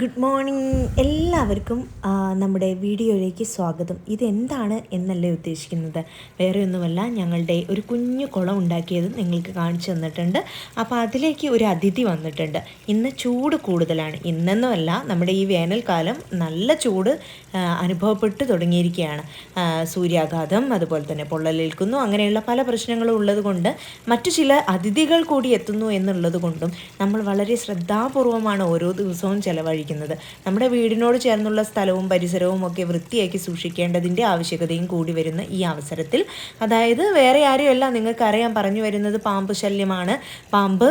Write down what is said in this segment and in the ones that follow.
Good morning എല്ലാവർക്കും. നമ്മുടെ വീഡിയോയിലേക്ക് സ്വാഗതം. ഇതെന്താണ് എന്നല്ലേ ഉദ്ദേശിക്കുന്നത്, വേറെ ഒന്നുമല്ല, ഞങ്ങളുടെ ഒരു കുഞ്ഞു കുളം ഉണ്ടാക്കിയത് നിങ്ങൾക്ക് കാണിച്ചു തന്നിട്ടുണ്ട്. അപ്പോൾ അതിലേക്ക് ഒരു അതിഥി വന്നിട്ടുണ്ട്. ഇന്ന് ചൂട് കൂടുതലാണ്, ഇന്നെന്നുമല്ല നമ്മുടെ ഈ വേനൽക്കാലം നല്ല ചൂട് അനുഭവപ്പെട്ട് തുടങ്ങിയിരിക്കുകയാണ്. സൂര്യാഘാതം, അതുപോലെ തന്നെ പൊള്ളലേൽക്കുന്നു, അങ്ങനെയുള്ള പല പ്രശ്നങ്ങളും ഉള്ളത് കൊണ്ട് മറ്റു ചില അതിഥികൾ കൂടി എത്തുന്നു എന്നുള്ളത് കൊണ്ടും നമ്മൾ വളരെ ശ്രദ്ധാപൂർവമാണ് ഓരോ ദിവസവും ചെലവഴിക്കുന്നത്. നമ്മുടെ വീടിനോട് ചേർന്നുള്ള സ്ഥലവും പരിസരവും ഒക്കെ വൃത്തിയാക്കി സൂക്ഷിക്കേണ്ടതിൻ്റെ ആവശ്യകതയും കൂടി വരുന്ന ഈ അവസരത്തിൽ, അതായത് വേറെ ആരുമല്ല, നിങ്ങൾക്കറിയാൻ പറഞ്ഞു വരുന്നത് പാമ്പ് ശല്യമാണ്. പാമ്പ്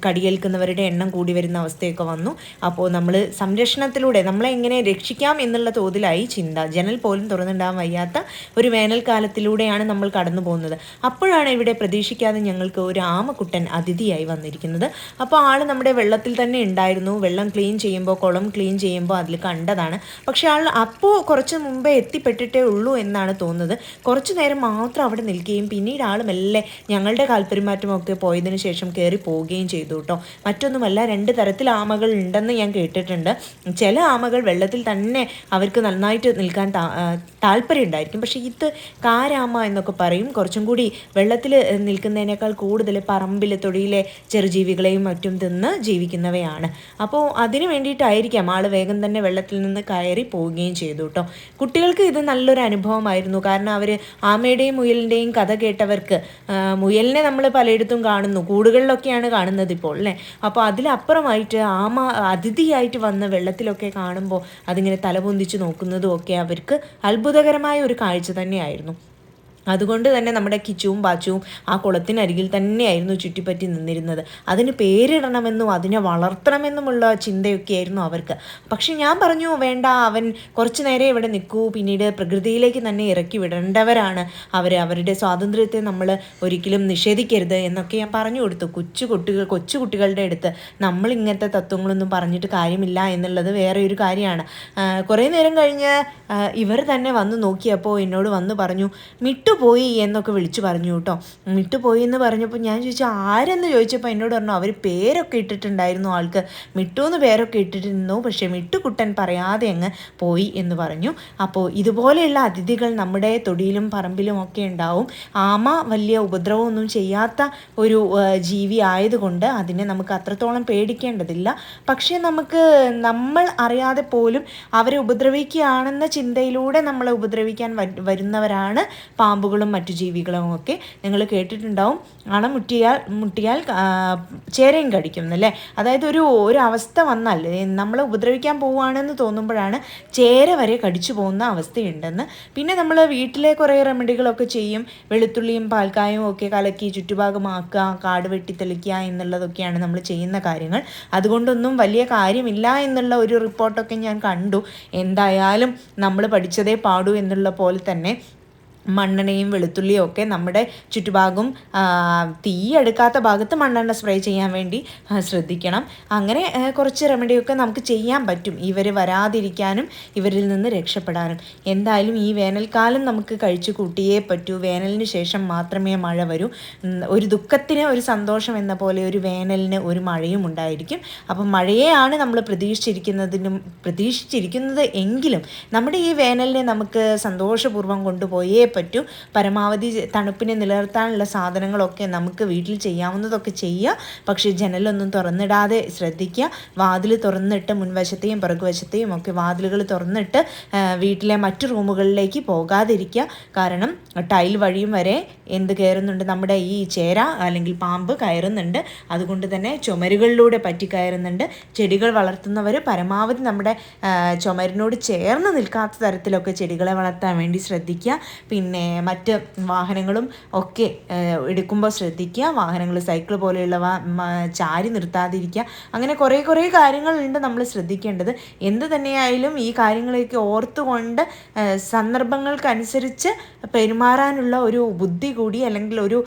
കടിയേൽക്കുന്നവരുടെ എണ്ണം കൂടി വരുന്ന അവസ്ഥയൊക്കെ വന്നു. അപ്പോൾ നമ്മൾ സംരക്ഷണത്തിലൂടെ നമ്മളെ എങ്ങനെ രക്ഷിക്കാം എന്നുള്ള തോതിലായി ചിന്ത. ജനൽ പോലും തുറന്നിടാൻ വയ്യാത്ത ഒരു വേനൽക്കാലത്തിലൂടെയാണ് നമ്മൾ കടന്നു പോകുന്നത്. അപ്പോഴാണ് ഇവിടെ പ്രതീക്ഷിക്കാതെ ഞങ്ങൾക്ക് ഒരു ആമക്കുട്ടൻ അതിഥിയായി വന്നിരിക്കുന്നത്. അപ്പോൾ ആൾ നമ്മുടെ വെള്ളത്തിൽ തന്നെ ഉണ്ടായിരുന്നു. വെള്ളം ക്ലീൻ ചെയ്യുമ്പോൾ, കുളം ക്ലീൻ ചെയ്യുമ്പോൾ അതിൽ കണ്ടതാണ്. പക്ഷേ ആൾ അപ്പോൾ കുറച്ച് മുമ്പേ എത്തിപ്പെട്ടിട്ടേ ഉള്ളൂ എന്നാണ് തോന്നുന്നത്. കുറച്ച് നേരം മാത്രം അവിടെ നിൽക്കുകയും പിന്നീട് ആൾ മെല്ലെ ഞങ്ങളുടെ കാൽപെരുമാറ്റമൊക്കെ പോയതിനു ശേഷം കയറി പോവുകയും ചെയ്തു കേട്ടോ. മറ്റൊന്നുമല്ല, 2 തരത്തിൽ ആമകൾ ഉണ്ടെന്ന് ഞാൻ കേട്ടിട്ടുണ്ട്. ചില ആമകൾ വെള്ളത്തിൽ തന്നെ അവർക്ക് നന്നായിട്ട് നിൽക്കാൻ താല്പര്യം ഉണ്ടായിരിക്കും. പക്ഷേ ഇത് കാരാമ എന്നൊക്കെ പറയും. കുറച്ചും കൂടി വെള്ളത്തിൽ നിൽക്കുന്നതിനേക്കാൾ കൂടുതൽ പറമ്പിൽ തൊടിയിലെ ചെറുജീവികളെയും മറ്റും തിന്ന് ജീവിക്കുന്നവയാണ്. അപ്പോൾ അതിന് വേണ്ടിയിട്ടായിരിക്കാം ആൾ വേഗം തന്നെ വെള്ളത്തിൽ നിന്ന് കയറി പോവുകയും ചെയ്തു കേട്ടോ. കുട്ടികൾക്ക് ഇത് നല്ലൊരു അനുഭവമായിരുന്നു. കാരണം അവർ ആമയുടെയും മുയലിൻ്റെയും കഥ കേട്ടവർക്ക്, മുയലിനെ നമ്മൾ പലയിടത്തും കാണുന്നു, കൂടുകളിലൊക്കെയാണ് കാണുന്നത് ഇപ്പോൾ അല്ലേ. അപ്പോൾ അതിലപ്പുറമായിട്ട് ആമ അതിഥിയായിട്ട് വന്ന് വെള്ളത്തിലൊക്കെ കാണുമ്പോൾ അതിങ്ങനെ തലപൊന്തിച്ച് നോക്കുന്നതും ഒക്കെ അവർക്ക് അത്ഭുതകരമായ ഒരു കാഴ്ച തന്നെയായിരുന്നു. അതുകൊണ്ട് തന്നെ നമ്മുടെ കിച്ചുവും ബാച്ചുവും ആ കുളത്തിനരികിൽ തന്നെയായിരുന്നു ചുറ്റിപ്പറ്റി നിന്നിരുന്നത്. അതിന് പേരിടണമെന്നും അതിനെ വളർത്തണമെന്നുമുള്ള ചിന്തയൊക്കെയായിരുന്നു അവർക്ക്. പക്ഷെ ഞാൻ പറഞ്ഞു, വേണ്ട, അവൻ കുറച്ച് നേരം ഇവിടെ നിൽക്കൂ, പിന്നീട് പ്രകൃതിയിലേക്ക് തന്നെ ഇറക്കി വിടേണ്ടവരാണ് അവരുടെ സ്വാതന്ത്ര്യത്തെ നമ്മൾ ഒരിക്കലും നിഷേധിക്കരുത് എന്നൊക്കെ ഞാൻ പറഞ്ഞു കൊടുത്തു. കൊച്ചു കുട്ടികളുടെ അടുത്ത് നമ്മൾ ഇങ്ങനത്തെ തത്വങ്ങളൊന്നും പറഞ്ഞിട്ട് കാര്യമില്ല എന്നുള്ളത് വേറെ ഒരു കാര്യമാണ്. കുറേ നേരം കഴിഞ്ഞ് ഇവർ തന്നെ വന്ന് നോക്കിയപ്പോൾ എന്നോട് വന്ന് പറഞ്ഞു, മിട്ടുപോയി എന്നൊക്കെ വിളിച്ചു പറഞ്ഞു കേട്ടോ. മിട്ടുപോയി എന്ന് പറഞ്ഞപ്പോൾ ഞാൻ ചോദിച്ചു ആരെന്ന് ചോദിച്ചപ്പോൾ എന്നോട് പറഞ്ഞു അവർ പേരൊക്കെ ഇട്ടിട്ടുണ്ടായിരുന്നു, ആൾക്ക് മിട്ടു എന്ന് പേരൊക്കെ ഇട്ടിരുന്നു, പക്ഷേ മിട്ടുകുട്ടൻ പറയാതെ അങ്ങ് പോയി എന്ന് പറഞ്ഞു. അപ്പോൾ ഇതുപോലെയുള്ള അതിഥികൾ നമ്മുടെ തൊടിയിലും പറമ്പിലും ഒക്കെ ഉണ്ടാവും. ആമ വലിയ ഉപദ്രവമൊന്നും ചെയ്യാത്ത ഒരു ജീവി ആയതുകൊണ്ട് അതിനെ നമുക്ക് അത്രത്തോളം പേടിക്കേണ്ടതില്ല. പക്ഷേ നമ്മൾ അറിയാതെ പോലും അവരെ ഉപദ്രവിക്കുകയാണെന്ന ചിന്തയിലൂടെ നമ്മളെ ഉപദ്രവിക്കാൻ വരുന്നവരാണ് പാമ്പുകളും മറ്റു ജീവികളും ഒക്കെ. നിങ്ങൾ കേട്ടിട്ടുണ്ടാവും, മുട്ടിയാൽ ചേരയും കടിക്കും എന്നല്ലേ. അതായത് ഒരു അവസ്ഥ വന്നാൽ നമ്മളെ ഉപദ്രവിക്കാൻ പോവുകയാണെന്ന് തോന്നുമ്പോഴാണ് ചേര വരെ കടിച്ചു പോകുന്ന അവസ്ഥയുണ്ടെന്ന്. പിന്നെ നമ്മൾ വീട്ടിലെ കുറേ റെമഡികളൊക്കെ ചെയ്യും. വെളുത്തുള്ളിയും പാൽക്കായും ഒക്കെ കലക്കി ചുറ്റുഭാഗമാക്കുക, കാട് വെട്ടിത്തെളിക്കുക എന്നുള്ളതൊക്കെയാണ് നമ്മൾ ചെയ്യുന്ന കാര്യങ്ങൾ. അതുകൊണ്ടൊന്നും വലിയ കാര്യമില്ല എന്നുള്ള ഒരു റിപ്പോർട്ടൊക്കെ ഞാൻ കണ്ടു. എന്തായാലും നമ്മൾ പഠിച്ചതേ പാടൂ എന്നുള്ള പോലെ തന്നെ മണ്ണെണ്ണയും വെളുത്തുള്ളിയും ഒക്കെ നമ്മുടെ ചുറ്റുഭാഗം തീയെടുക്കാത്ത ഭാഗത്ത് മണ്ണെണ്ണ സ്പ്രേ ചെയ്യാൻ വേണ്ടി ശ്രദ്ധിക്കണം. അങ്ങനെ കുറച്ച് റെമഡിയൊക്കെ നമുക്ക് ചെയ്യാൻ പറ്റും, ഇവർ വരാതിരിക്കാനും ഇവരിൽ നിന്ന് രക്ഷപ്പെടാനും. എന്തായാലും ഈ വേനൽക്കാലം നമുക്ക് കഴിച്ചു കൂട്ടിയേ പറ്റൂ. വേനലിന് ശേഷം മാത്രമേ മഴ വരൂ. ഒരു ദുഃഖത്തിന് ഒരു സന്തോഷം എന്ന പോലെ ഒരു വേനലിന് ഒരു മഴയും ഉണ്ടായിരിക്കും. അപ്പം മഴയെയാണ് നമ്മൾ പ്രതീക്ഷിച്ചിരിക്കുന്നത് എങ്കിലും നമ്മുടെ ഈ വേനലിനെ നമുക്ക് സന്തോഷപൂർവ്വം കൊണ്ടുപോയേ പറ്റൂ. പരമാവധി തണുപ്പിനെ നിലനിർത്താനുള്ള സാധനങ്ങളൊക്കെ നമുക്ക് വീട്ടിൽ ചെയ്യാവുന്നതൊക്കെ ചെയ്യുക. പക്ഷേ ജനലൊന്നും തുറന്നിടാതെ ശ്രദ്ധിക്കുക. വാതിൽ തുറന്നിട്ട് മുൻവശത്തെയും പിറകുവശത്തെയും ഒക്കെ വാതിലുകൾ തുറന്നിട്ട് വീട്ടിലെ മറ്റു റൂമുകളിലേക്ക് പോകാതിരിക്കുക. കാരണം ടൈൽ വഴിയും വരെ എന്ത് കയറുന്നുണ്ട്, നമ്മുടെ ഈ ചേര അല്ലെങ്കിൽ പാമ്പ് കയറുന്നുണ്ട്. അതുകൊണ്ട് തന്നെ ചുമരുകളിലൂടെ പറ്റി കയറുന്നുണ്ട്. ചെടികൾ വളർത്തുന്നവർ പരമാവധി നമ്മുടെ ചുമരിനോട് ചേർന്ന് നിൽക്കാത്ത തരത്തിലൊക്കെ ചെടികളെ വളർത്താൻ വേണ്ടി ശ്രദ്ധിക്കുക. പിന്നെ മറ്റ് വാഹനങ്ങളും ഒക്കെ എടുക്കുമ്പോൾ ശ്രദ്ധിക്കുക. വാഹനങ്ങൾ, സൈക്കിൾ പോലെയുള്ളവ ചാരി നിർത്താതിരിക്കുക. അങ്ങനെ കുറേ കാര്യങ്ങളുണ്ട് നമ്മൾ ശ്രദ്ധിക്കേണ്ടത്. എന്ത് തന്നെയായാലും ഈ കാര്യങ്ങളെയൊക്കെ ഓർത്തുകൊണ്ട് സന്ദർഭങ്ങൾക്കനുസരിച്ച് പെരുമാറാനുള്ള ഒരു ബുദ്ധി കൂടി, അല്ലെങ്കിൽ ഒരു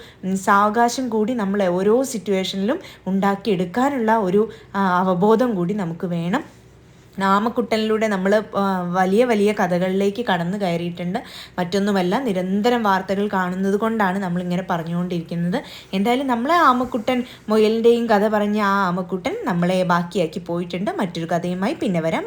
സാവകാശം കൂടി നമ്മൾ ഓരോ സിറ്റുവേഷനിലും ഉണ്ടാക്കിയെടുക്കാനുള്ള ഒരു അവബോധം കൂടി നമുക്ക് വേണം. ആമക്കുട്ടനിലൂടെ നമ്മൾ വലിയ വലിയ കഥകളിലേക്ക് കടന്നു കയറിയിട്ടുണ്ട്. മറ്റൊന്നുമല്ല, നിരന്തരം വാർത്തകൾ കാണുന്നത് കൊണ്ടാണ് നമ്മളിങ്ങനെ പറഞ്ഞുകൊണ്ടിരിക്കുന്നത്. എന്തായാലും നമ്മളെ ആമക്കുട്ടൻ മുയലിൻ്റെയും കഥ പറഞ്ഞ ആ ആമക്കുട്ടൻ നമ്മളെ ബാക്കിയാക്കി പോയിട്ടുണ്ട്. മറ്റൊരു കഥയുമായി പിന്നെ വരാം.